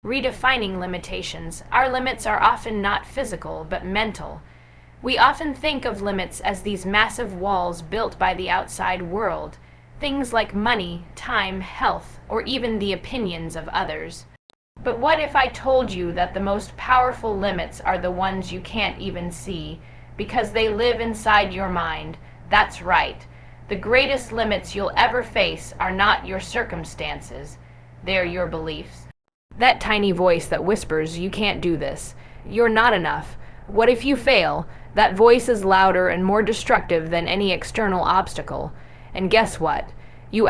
Redefining limitations. Our limits are often not physical, but mental. We often think of limits as these massive walls built by the outside world, things like money, time, health, or even the opinions of others. But what if I told you that the most powerful limits are the ones you can't even see, because they live inside your mind? That's right. The greatest limits you'll ever face are not your circumstances, they're your beliefs. That tiny voice that whispers, "You can't do this. You're not enough. What if you fail?" That voice is louder and more destructive than any external obstacle. And guess what? You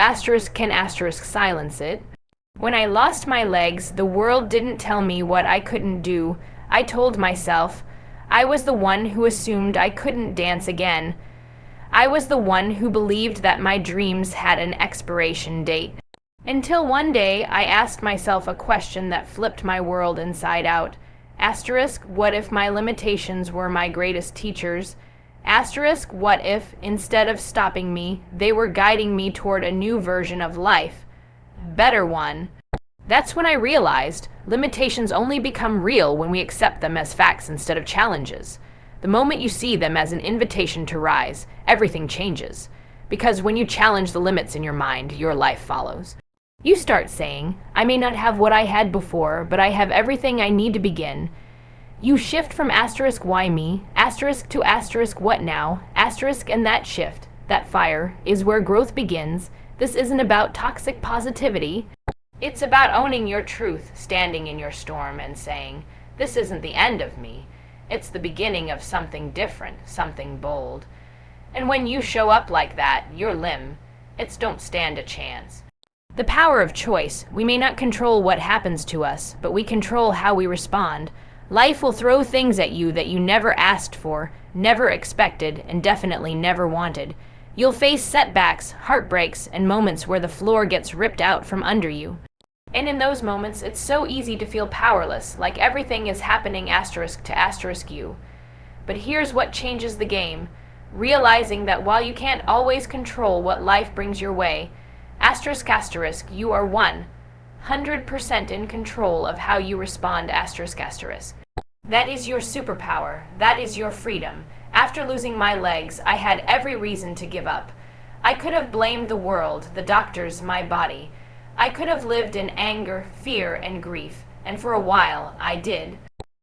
can silence it. When I lost my legs, the world didn't tell me what I couldn't do. I told myself. I was the one who assumed I couldn't dance again. I was the one who believed that my dreams had an expiration date. Until one day, I asked myself a question that flipped my world inside out. What if my limitations were my greatest teachers? What if, instead of stopping me, they were guiding me toward a new version of life? Better one. That's when I realized limitations only become real when we accept them as facts instead of challenges. The moment you see them as an invitation to rise, everything changes. Because when you challenge the limits in your mind, your life follows. You start saying, "I may not have what I had before, but I have everything I need to begin." You shift from why me, to what now, and that shift, that fire, is where growth begins. This isn't about toxic positivity. It's about owning your truth, standing in your storm and saying, "This isn't the end of me. It's the beginning of something different, something bold." And when you show up like that, your it's don't stand a chance. The power of choice. We may not control what happens to us, but we control how we respond. Life will throw things at you that you never asked for, never expected, and definitely never wanted. You'll face setbacks, heartbreaks, and moments where the floor gets ripped out from under you. And in those moments, it's so easy to feel powerless, like everything is happening to you. But here's what changes the game. Realizing that while you can't always control what life brings your way, you are 100% in control of how you respond, That is your superpower. That is your freedom. After losing my legs, I had every reason to give up. I could have blamed the world, the doctors, my body. I could have lived in anger, fear, and grief, and for a while, I did.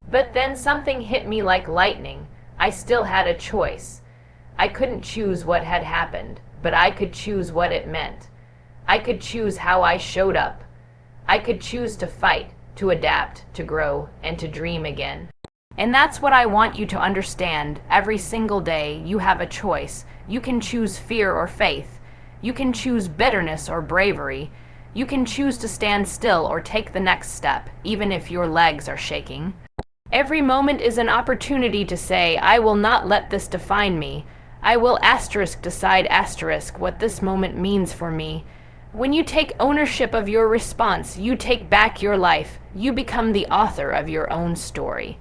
But then something hit me like lightning. I still had a choice. I couldn't choose what had happened, but I could choose what it meant. I could choose how I showed up. I could choose to fight, to adapt, to grow, and to dream again. And that's what I want you to understand. Every single day, you have a choice. You can choose fear or faith. You can choose bitterness or bravery. You can choose to stand still or take the next step, even if your legs are shaking. Every moment is an opportunity to say, "I will not let this define me. I will decide what this moment means for me." When you take ownership of your response, you take back your life. You become the author of your own story.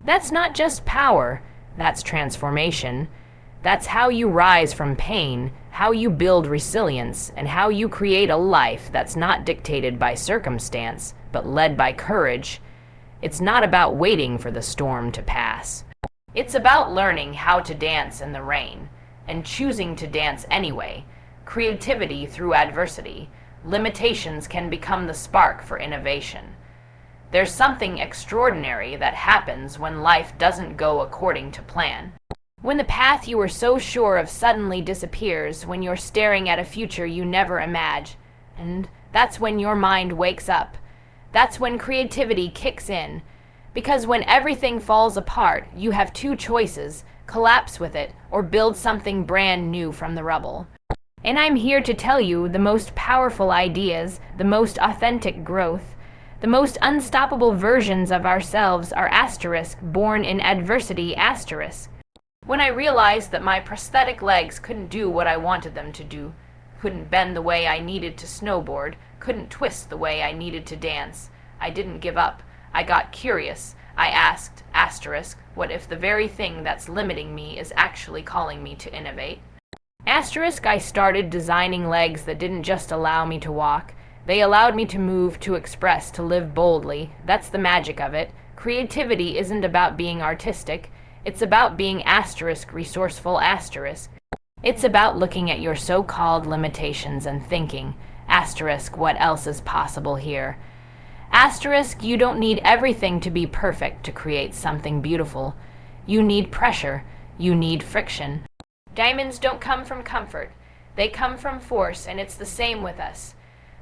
That's not just power, that's transformation. That's how you rise from pain, how you build resilience, and how you create a life that's not dictated by circumstance, but led by courage. It's not about waiting for the storm to pass. It's about learning how to dance in the rain, and choosing to dance anyway. Creativity through adversity. Limitations can become the spark for innovation. There's something extraordinary that happens when life doesn't go according to plan. When the path you were so sure of suddenly disappears, when you're staring at a future you never imagined, and that's when your mind wakes up. That's when creativity kicks in. Because when everything falls apart, you have two choices: collapse with it, or build something brand new from the rubble. And I'm here to tell you the most powerful ideas, the most authentic growth, the most unstoppable versions of ourselves are born in adversity. When I realized that my prosthetic legs couldn't do what I wanted them to do, couldn't bend the way I needed to snowboard, couldn't twist the way I needed to dance, I didn't give up. I got curious. I asked, what if the very thing that's limiting me is actually calling me to innovate? I started designing legs that didn't just allow me to walk. They allowed me to move, to express, to live boldly. That's the magic of it. Creativity isn't about being artistic. It's about being asterisk, resourceful asterisk. It's about looking at your so-called limitations and thinking, asterisk, what else is possible here? Asterisk, you don't need everything to be perfect to create something beautiful. You need pressure. You need friction. Diamonds don't come from comfort. They come from force, and it's the same with us.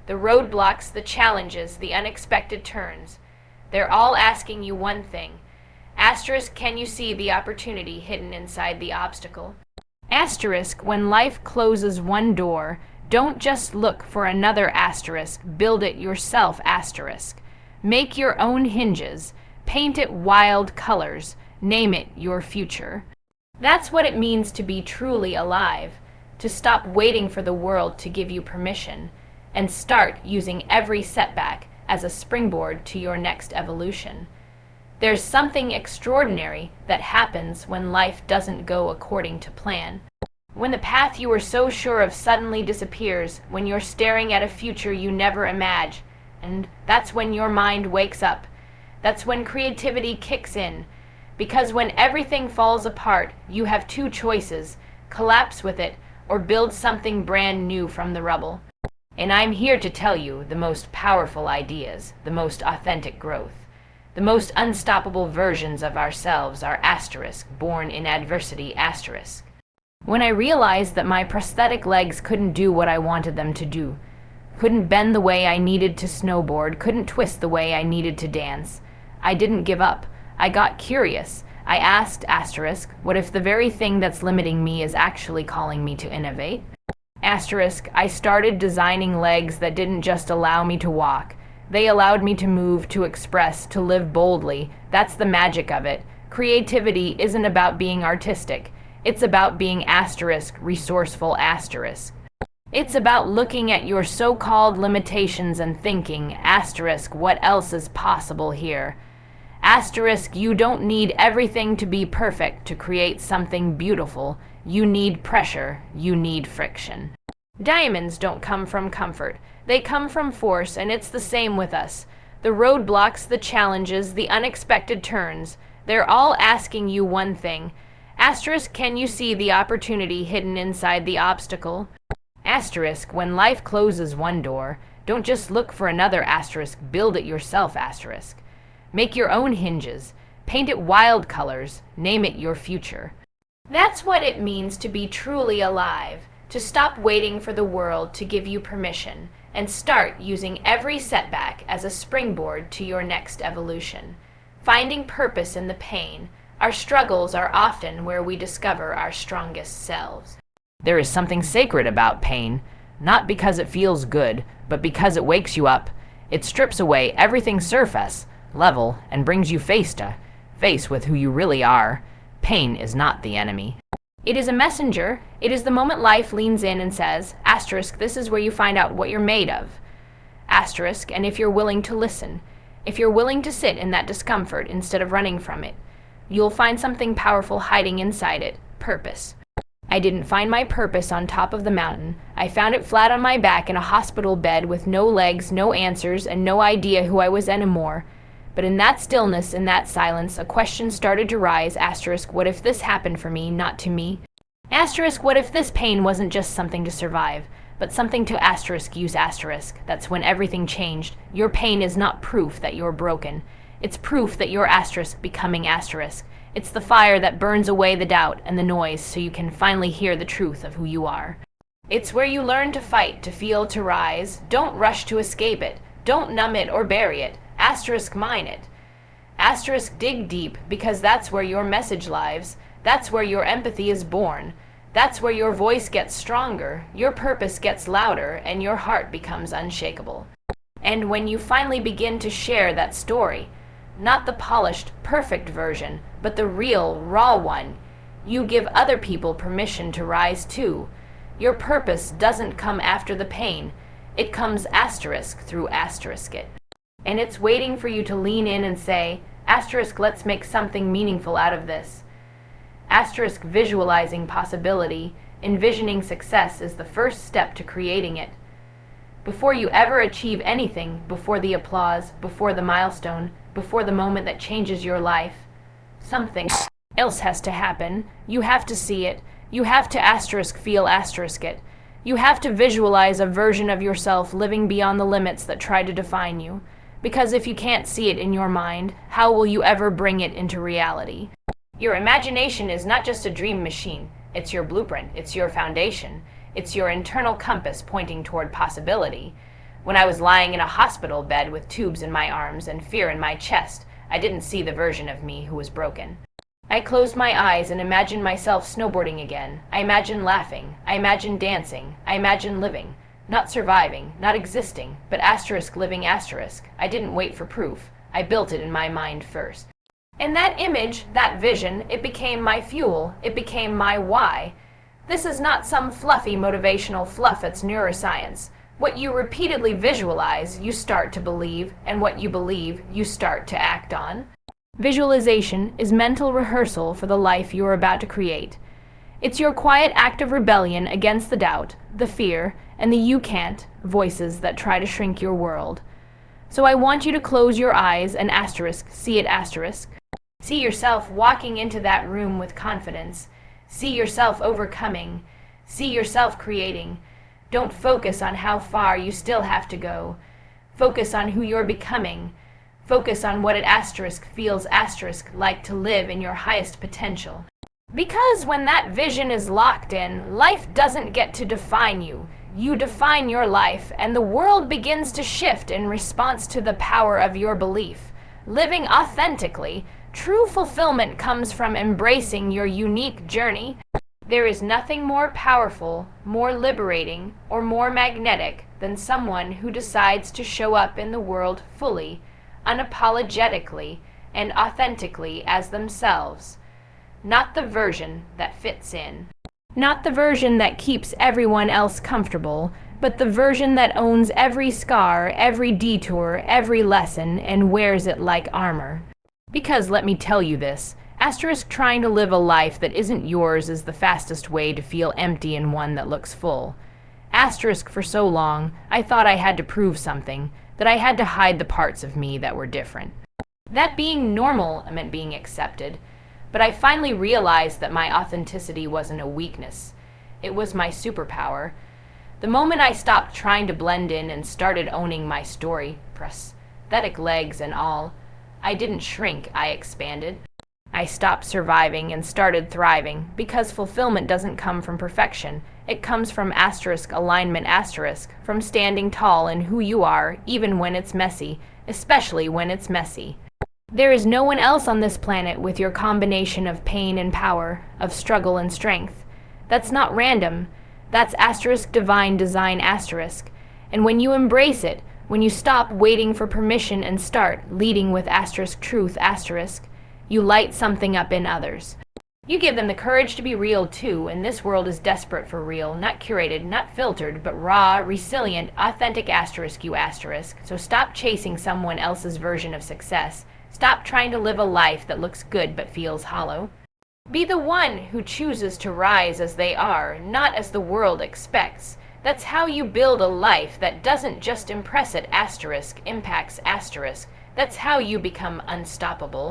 The roadblocks, the challenges, the unexpected turns. They're all asking you one thing. Asterisk, can you see the opportunity hidden inside the obstacle? Asterisk, when life closes one door, don't just look for another asterisk, build it yourself asterisk. Make your own hinges, paint it wild colors, name it your future. That's what it means to be truly alive, to stop waiting for the world to give you permission, and start using every setback as a springboard to your next evolution. There's something extraordinary that happens when life doesn't go according to plan. When the path you were so sure of suddenly disappears, when you're staring at a future you never imagined, and that's when your mind wakes up. That's when creativity kicks in. Because when everything falls apart, you have two choices: collapse with it or build something brand new from the rubble. And I'm here to tell you the most powerful ideas, the most authentic growth, the most unstoppable versions of ourselves are asterisk, born in adversity asterisk. When I realized that my prosthetic legs couldn't do what I wanted them to do, couldn't bend the way I needed to snowboard, couldn't twist the way I needed to dance, I didn't give up. I got curious. I asked asterisk, what if the very thing that's limiting me is actually calling me to innovate? Asterisk, I started designing legs that didn't just allow me to walk. They allowed me to move, to express, to live boldly. That's the magic of it. Creativity isn't about being artistic. It's about being asterisk, resourceful asterisk. It's about looking at your so-called limitations and thinking, asterisk, what else is possible here? Asterisk, you don't need everything to be perfect to create something beautiful. You need pressure. You need friction. Diamonds don't come from comfort. They come from force, and it's the same with us. The roadblocks, the challenges, the unexpected turns, they're all asking you one thing. Asterisk, can you see the opportunity hidden inside the obstacle? Asterisk, when life closes one door, don't just look for another asterisk, build it yourself asterisk. Make your own hinges, paint it wild colors, name it your future. That's what it means to be truly alive, to stop waiting for the world to give you permission, and start using every setback as a springboard to your next evolution. Finding purpose in the pain, our struggles are often where we discover our strongest selves. There is something sacred about pain, not because it feels good, but because it wakes you up. It strips away everything surface level, and brings you face to face with who you really are. Pain is not the enemy. It is a messenger. It is the moment life leans in and says, asterisk, this is where you find out what you're made of. Asterisk, and if you're willing to listen, if you're willing to sit in that discomfort instead of running from it, you'll find something powerful hiding inside it, purpose. I didn't find my purpose on top of the mountain. I found it flat on my back in a hospital bed with no legs, no answers, and no idea who I was anymore. But in that stillness, in that silence, a question started to rise, asterisk, what if this happened for me, not to me? Asterisk, what if this pain wasn't just something to survive, but something to asterisk use asterisk? That's when everything changed. Your pain is not proof that you're broken. It's proof that you're asterisk becoming asterisk. It's the fire that burns away the doubt and the noise so you can finally hear the truth of who you are. It's where you learn to fight, to feel, to rise. Don't rush to escape it. Don't numb it or bury it. Asterisk mine it. Asterisk dig deep, because that's where your message lives. That's where your empathy is born. That's where your voice gets stronger, your purpose gets louder, and your heart becomes unshakable. And when you finally begin to share that story, not the polished, perfect version, but the real, raw one, you give other people permission to rise too. Your purpose doesn't come after the pain. It comes asterisk through asterisk it. And it's waiting for you to lean in and say, asterisk, let's make something meaningful out of this. Asterisk, visualizing possibility, envisioning success is the first step to creating it. Before you ever achieve anything, before the applause, before the milestone, before the moment that changes your life, something else has to happen. You have to see it. You have to feel it. You have to visualize a version of yourself living beyond the limits that try to define you. Because if you can't see it in your mind, how will you ever bring it into reality? Your imagination is not just a dream machine. It's your blueprint. It's your foundation. It's your internal compass pointing toward possibility. When I was lying in a hospital bed with tubes in my arms and fear in my chest, I didn't see the version of me who was broken. I closed my eyes and imagined myself snowboarding again. I imagined laughing. I imagined dancing. I imagined living. Not surviving, not existing, but living asterisk. I didn't wait for proof. I built it in my mind first. And that image, that vision, it became my fuel. It became my why. This is not some fluffy motivational fluff, it's neuroscience. What you repeatedly visualize, you start to believe, and what you believe, you start to act on. Visualization is mental rehearsal for the life you are about to create. It's your quiet act of rebellion against the doubt, the fear, and the you can't voices that try to shrink your world. So I want you to close your eyes and see it asterisk. See yourself walking into that room with confidence. See yourself overcoming. See yourself creating. Don't focus on how far you still have to go. Focus on who you're becoming. Focus on what it feels like to live in your highest potential. Because when that vision is locked in, life doesn't get to define you. You define your life, and the world begins to shift in response to the power of your belief. Living authentically, true fulfillment comes from embracing your unique journey. There is nothing more powerful, more liberating, or more magnetic than someone who decides to show up in the world fully, unapologetically, and authentically as themselves. Not the version that fits in. Not the version that keeps everyone else comfortable, but the version that owns every scar, every detour, every lesson, and wears it like armor. Because let me tell you this, trying to live a life that isn't yours is the fastest way to feel empty in one that looks full. For so long, I thought I had to prove something, that I had to hide the parts of me that were different. That being normal meant being accepted. But I finally realized that my authenticity wasn't a weakness. It was my superpower. The moment I stopped trying to blend in and started owning my story, prosthetic legs and all, I didn't shrink, I expanded. I stopped surviving and started thriving, because fulfillment doesn't come from perfection. It comes from alignment from standing tall in who you are, even when it's messy, especially when it's messy. There is no one else on this planet with your combination of pain and power, of struggle and strength. That's not random. That's divine design . And when you embrace it, when you stop waiting for permission and start leading with truth you light something up in others. You give them the courage to be real too, and this world is desperate for real, not curated, not filtered, but raw, resilient, authentic you . So stop chasing someone else's version of success. Stop trying to live a life that looks good but feels hollow. Be the one who chooses to rise as they are, not as the world expects. That's how you build a life that doesn't just impress it impacts . That's how you become unstoppable.